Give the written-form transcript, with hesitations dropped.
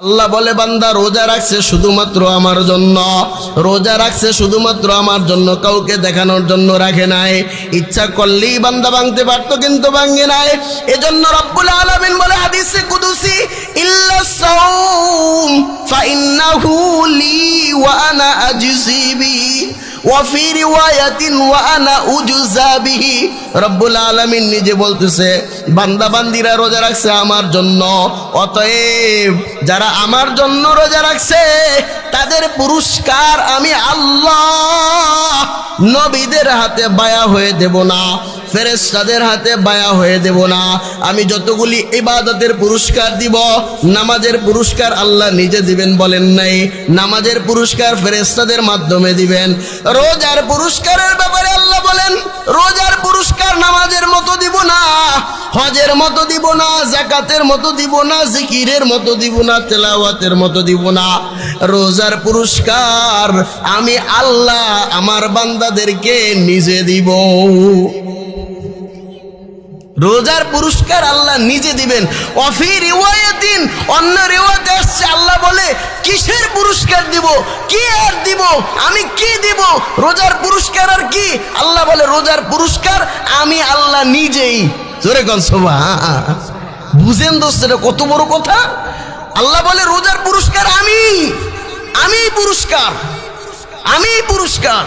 আল্লাহ বলে বান্দা রোজা রাখছে শুধুমাত্র আমার জন্য, রোজা রাখছে শুধুমাত্র আমার জন্য, কাউকে দেখানোর জন্য রাখে নাই। ইচ্ছা করলেই বান্দা ভাঙতে পারতো কিন্তু ভাঙে নাই। এজন্য রব্বুল আলামিন বলে হাদিসে কুদসি, ইল্লাস সাওম ফাইন্নাহু লি ওয়া আনা আজজি বিহি ওয়া ফি রিওয়ায়াতিন ওয়া আনা উজজা বিহি। রব্বুল আলামিন নিজে বলতেছে বান্দা বান্দিরা রোজা রাখছে আমার জন্য, অতএব যারা আমার জন্য রোজা রাখছে তাদের পুরস্কার আমি আল্লাহ নবীদের হাতে বায়া হয়ে দেব না, ফেরেশতাদের হাতে বায়া হয়ে দেব না। আমি যতগুলি ইবাদতের পুরস্কার দিব, নামাজের পুরস্কার আল্লাহ নিজে দিবেন বলেন নাই, নামাজের পুরস্কার ফেরেশতাদের মাধ্যমে দিবেন। রোজার পুরস্কারের ব্যাপারে আল্লাহ বলেন রোজার পুরস্কার নামাজের মতো দিব না, হজের মতো দিব না, যাকাতের মতো দিব না, জিকিরের মতো দিব না, তেলাওয়াতের মতো দিব না। রোজার পুরস্কার আমি আল্লাহ আমার বান্দাদেরকে নিজে দিব। রোজার পুরস্কার আল্লাহ নিজে দিবেন। ওয়াফি রিওয়ায়াতিন, অন্য রিওয়ায়াতে আসছে আল্লাহ বলে কিসের পুরস্কার দিব, কি আর দিব, আমি কি দিব, রোজার পুরস্কার আর কি? আল্লাহ বলে রোজার পুরস্কার আমি আল্লাহ নিজেই। জোরে কোন সুবহান। বুঝেন দোস্ত, এটা কত বড় কথা। আল্লাহ বলে রোজার পুরস্কার আমি পুরস্কার, আমি পুরস্কার।